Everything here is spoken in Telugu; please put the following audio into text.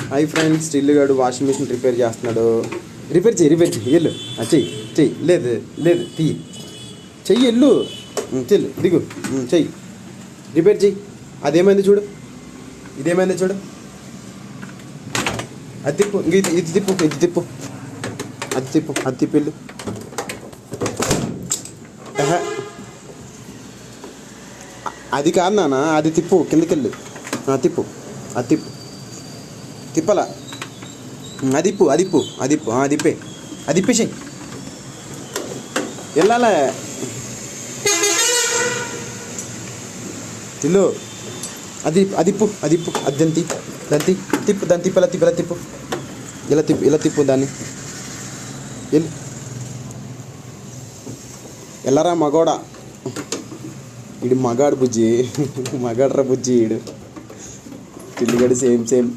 హాయ్ ఫ్రెండ్స్, టిల్లుగాడు వాషింగ్ మిషన్ రిపేర్ చేస్తున్నాడు. రిపేర్ చెయ్యి వెళ్ళు. చెయ్యి చెయ్యి లేదు లేదు తీ చెయ్యి వెళ్ళు చెల్లు దిగు చెయ్యి రిపేర్ చెయ్యి. అదేమైంది చూడు, ఇదేమైంది చూడు. అది తిప్పు, ఇది తిప్పు, ఇది తిప్పు, అది తిప్పు, అది తిప్పిల్లు. అది కాదు నాన్న, అది తిప్పు, కిందకెళ్ళు. తిప్పు, అది తిప్పు, తిప్పలా. అదిప్పు అదిప్పు అదిప్పు అదిప్పే, అది ఇప్పేసి వెళ్ళాలా. తిల్లు అదిప్పు అదిప్పు అది దంతి దంతి తిప్పు, దాన్ని తిప్పు, ఇలా తిప్పు, ఇలా తిప్పు, ఇలా తిప్పు, ఇలా తిప్పు దాన్ని. వెళ్ళు వెళ్ళరా మగోడా. ఇడు మగాడు బుజ్జి, మగాడ్రా బుజ్జి. ఇడు టిల్లుగడు సేమ్ సేమ్.